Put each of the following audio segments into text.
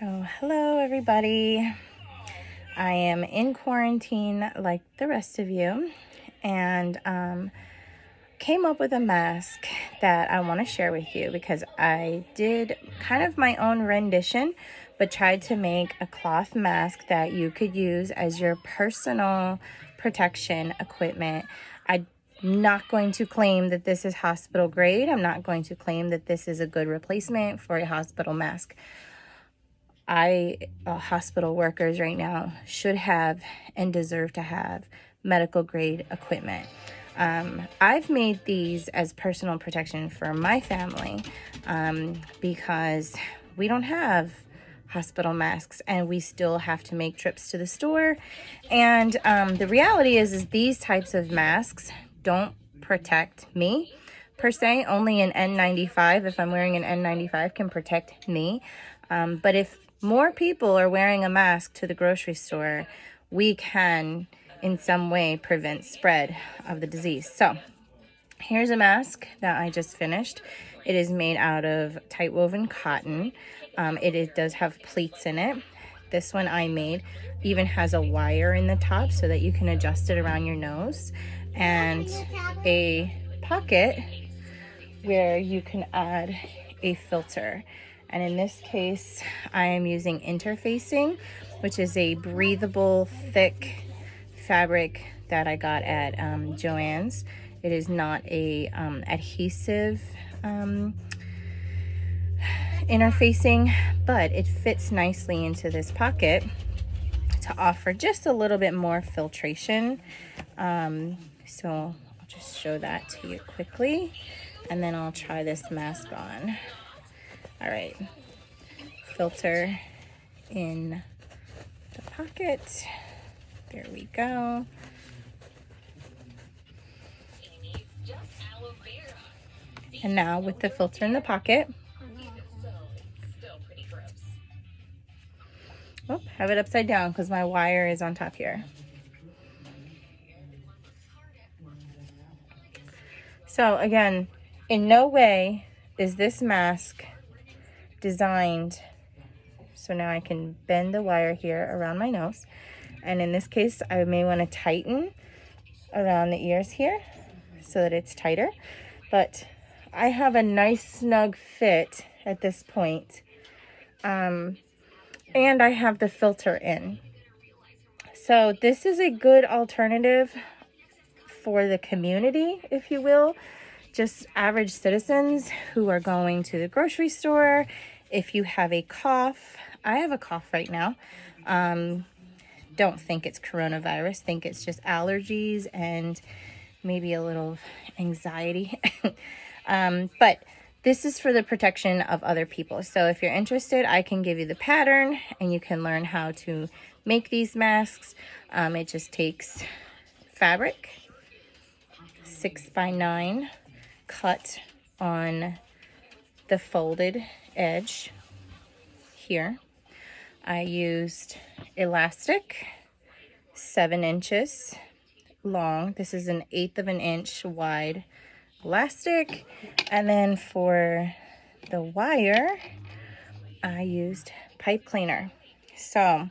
So, hello everybody. I am in quarantine like the rest of you, and came up with a mask that I want to share with you because I did kind of my own rendition, but tried to make a cloth mask that you could use as your personal protection equipment. I'm not going to claim that this is hospital grade. I'm not going to claim that this is a good replacement for a hospital mask. Hospital workers right now should have and deserve to have medical grade equipment. I've made these as personal protection for my family because we don't have hospital masks and we still have to make trips to the store. And the reality is these types of masks don't protect me per se. Only an N95, if I'm wearing an N95, can protect me. But if more people are wearing a mask to the grocery store, we can in some way prevent spread of the disease. So here's a mask that I just finished. It is made out of tight woven cotton. It does have pleats in it. This one I made even has a wire in the top so that you can adjust it around your nose, and a pocket where you can add a filter. And in this case, I am using interfacing, which is a breathable, thick fabric that I got at Joann's. It is not a adhesive interfacing, but it fits nicely into this pocket to offer just a little bit more filtration. So I'll just show that to you quickly, and then I'll try this mask on. All right, filter in the pocket. There we go. And now with the filter in the pocket, have it upside down because my wire is on top here. So again, in no way is this mask designed, so now I can bend the wire here around my nose, and in this case I may want to tighten around the ears here so that it's tighter, but I have a nice snug fit at this point, and I have the filter in. So this is a good alternative for the community, if you will, just average citizens who are going to the grocery store. If you have a cough, I have a cough right now. Don't think it's coronavirus, think it's just allergies and maybe a little anxiety. But this is for the protection of other people. So if you're interested, I can give you the pattern and you can learn how to make these masks. It just takes fabric, 6x9, cut on the folded edge here. I used elastic, 7 inches long. This is an 1/8 of an inch wide elastic. And then for the wire, I used pipe cleaner. So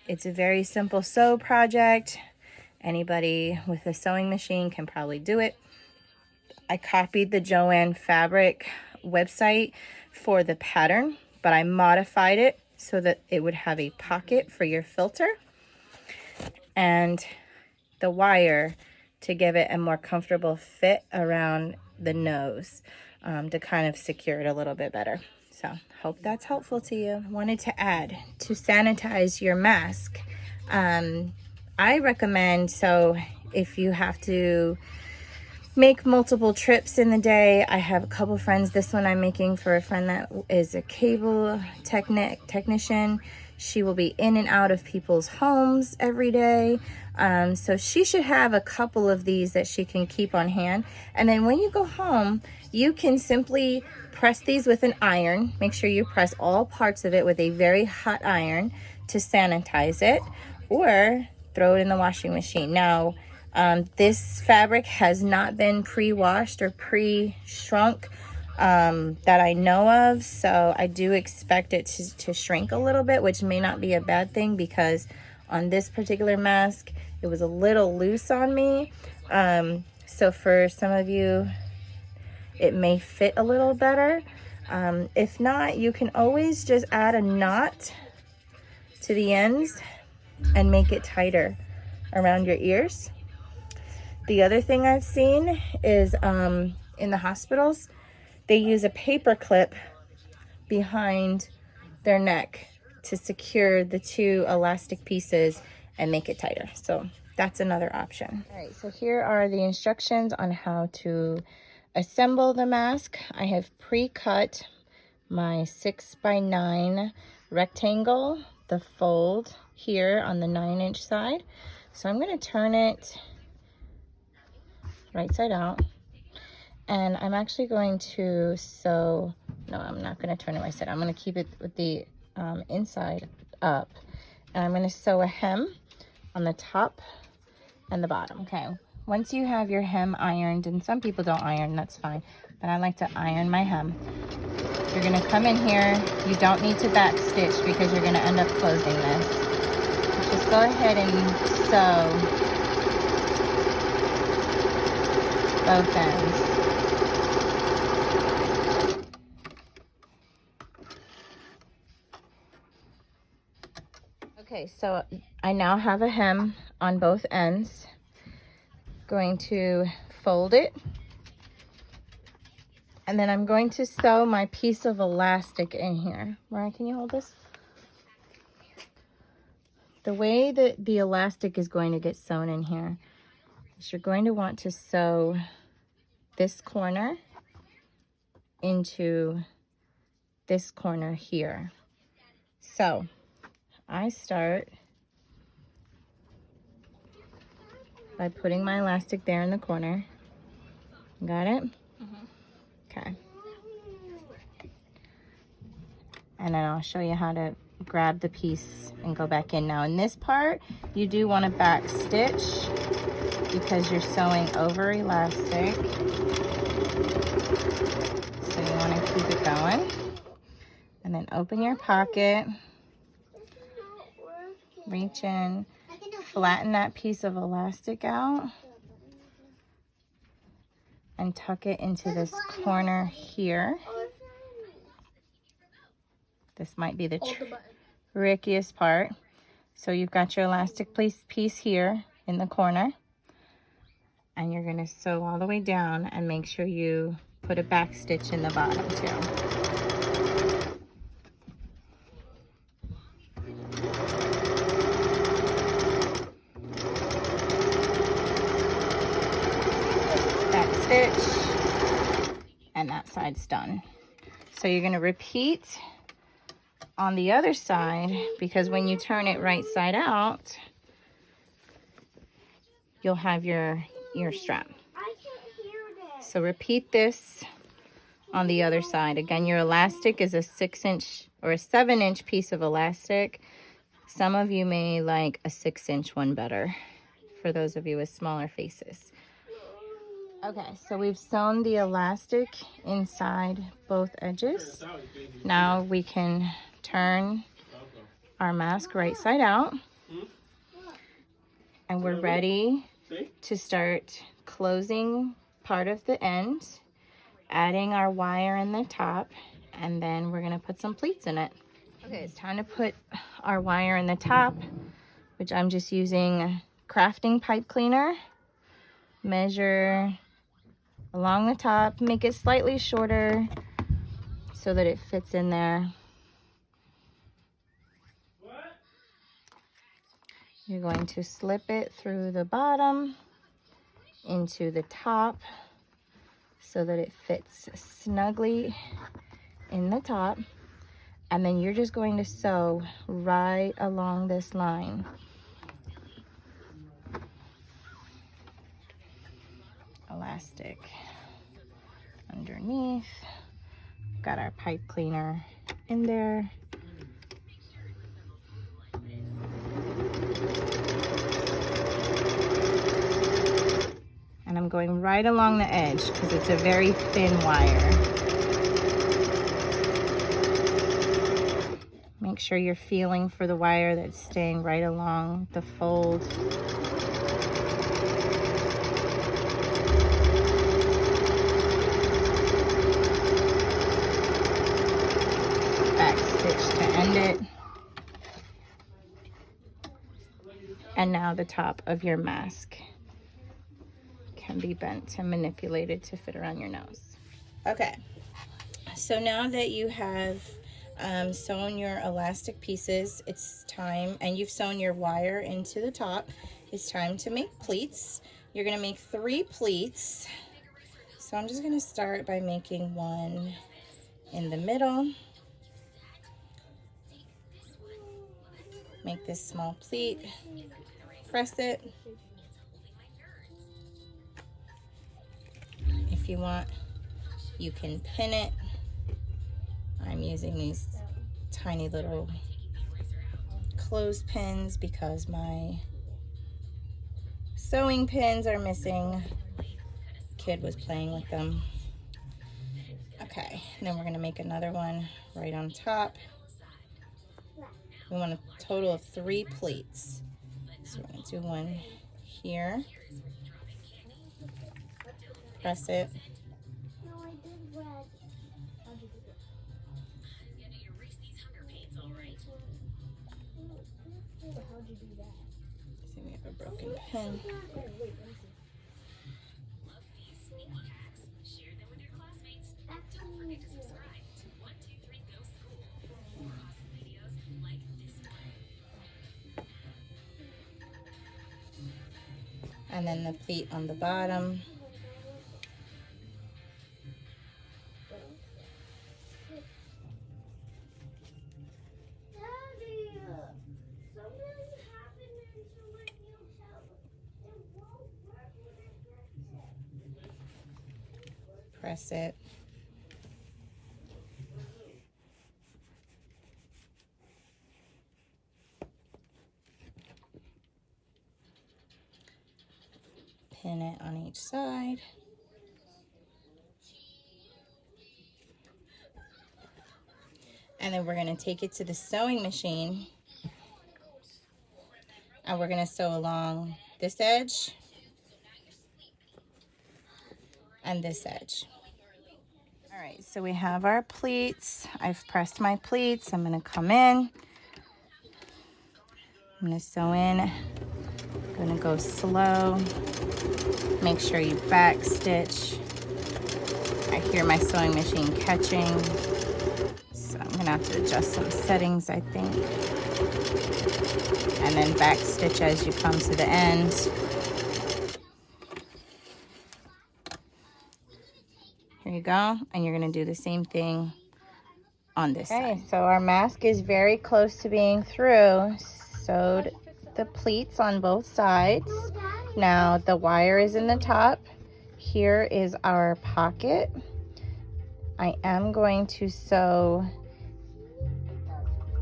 it's a very simple sew project. Anybody with a sewing machine can probably do it. I copied the Joann fabric website for the pattern, but I modified it so that it would have a pocket for your filter and the wire to give it a more comfortable fit around the nose, to kind of secure it a little bit better. So hope that's helpful to you. Wanted to add, to sanitize your mask, I recommend, so if you have to make multiple trips in the day, I have a couple friends. This one I'm making for a friend that is a cable technician. She will be in and out of people's homes every day. So she should have a couple of these that she can keep on hand. And then when you go home, you can simply press these with an iron. Make sure you press all parts of it with a very hot iron to sanitize it, or throw it in the washing machine. Now, this fabric has not been pre-washed or pre-shrunk. that I know of. So I do expect it to shrink a little bit, which may not be a bad thing, because on this particular mask, it was a little loose on me. So for some of you, it may fit a little better. If not, you can always just add a knot to the ends and make it tighter around your ears. The other thing I've seen is in the hospitals, they use a paper clip behind their neck to secure the two elastic pieces and make it tighter. So that's another option. All right, so here are the instructions on how to assemble the mask. I have pre-cut my 6x9 rectangle, the fold here on the 9-inch side. So I'm going to turn it right side out, and I'm actually going to sew, no, I'm not going to turn it right side. I'm going to keep it with the inside up, and I'm going to sew a hem on the top and the bottom. Okay, once you have your hem ironed, and some people don't iron, that's fine, but I like to iron my hem. You're going to come in here. You don't need to back stitch because you're going to end up closing this. Just go ahead and sew both ends. Okay, so I now have a hem on both ends. Going to fold it, and then I'm going to sew my piece of elastic in here. Mariah, can you hold this? The way that the elastic is going to get sewn in here is you're going to want to sew this corner into this corner here. So I start by putting my elastic there in the corner. Got it? Okay. And then I'll show you how to grab the piece and go back in. Now in this part, you do want to back stitch because you're sewing over elastic. So you want to keep it going. And then open your pocket. Reach in, flatten that piece of elastic out, and tuck it into this corner here. This might be the trickiest part. So you've got your elastic piece here in the corner, and you're going to sew all the way down and make sure you put a back stitch in the bottom too. Stitch, and that side's done. So you're going to repeat on the other side, because when you turn it right side out, you'll have your ear strap. So repeat this on the other side. Again, your elastic is a 6-inch or a 7-inch piece of elastic. Some of you may like a 6-inch one better, for those of you with smaller faces. Okay, so we've sewn the elastic inside both edges. Now we can turn our mask right side out, and we're ready to start closing part of the end, adding our wire in the top, and then we're gonna put some pleats in it. Okay, it's time to put our wire in the top, which I'm just using crafting pipe cleaner. Measure along the top, make it slightly shorter so that it fits in there. You're going to slip it through the bottom into the top so that it fits snugly in the top. And then you're just going to sew right along this line. Elastic underneath. Got our pipe cleaner in there. And I'm going right along the edge because it's a very thin wire. Make sure you're feeling for the wire that's staying right along the fold. Back stitch to end it. And now the top of your mask can be bent and manipulated to fit around your nose. Okay, so now that you have sewn your elastic pieces, it's time, and you've sewn your wire into the top, it's time to make pleats. You're gonna make 3 pleats. So I'm just gonna start by making one in the middle. Make this small pleat, press it. If you want, you can pin it. I'm using these tiny little clothespins because my sewing pins are missing. Kid was playing with them. Okay, and then we're gonna make another one right on top. We want a total of 3 pleats. So we're gonna do one here. Press it. See, we have a broken pin. And then the pleat on the bottom. Press it. Pin it on each side. And then we're going to take it to the sewing machine, and we're going to sew along this edge and this edge. All right, so we have our pleats. I've pressed my pleats. I'm going to come in. I'm going to sew in. I'm going to go slow. Make sure you back stitch. I hear my sewing machine catching, so I'm gonna have to adjust some settings, I think. And then back stitch as you come to the end. Here you go, and you're gonna do the same thing on this side. So our mask is very close to being through. Sewed the pleats on both sides. Now the wire is in the top. Here is our pocket. I am going to sew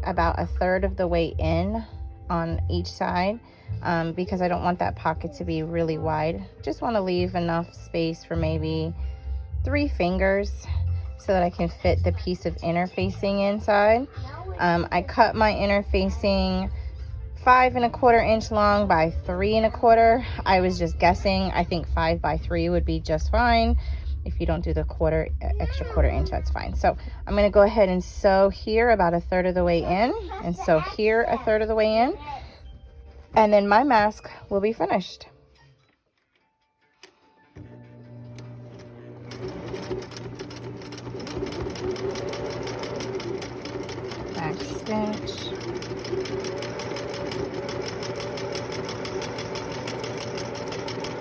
about 1/3 of the way in on each side because I don't want that pocket to be really wide. Just want to leave enough space for maybe 3 fingers so that I can fit the piece of interfacing inside. I cut my interfacing 5 1/4 inch long by 3 1/4. I was just guessing. I think 5 by 3 would be just fine. If you don't do the extra 1/4 inch, that's fine. So I'm going to go ahead and sew here about 1/3 of the way in, and sew here 1/3 of the way in, and then my mask will be finished. Back stitch.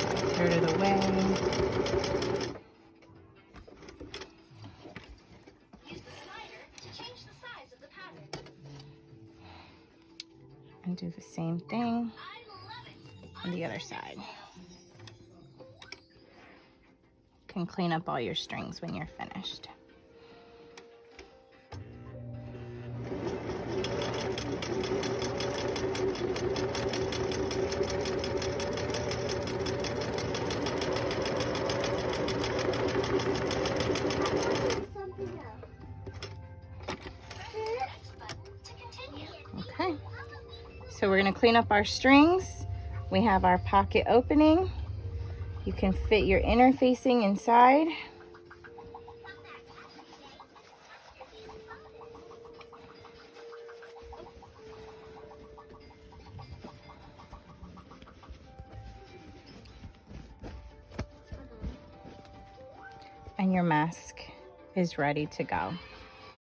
About 1/3 of the way. And do the same thing on the other side. You can clean up all your strings when you're finished. So we're gonna clean up our strings. We have our pocket opening. You can fit your inner facing inside. And your mask is ready to go.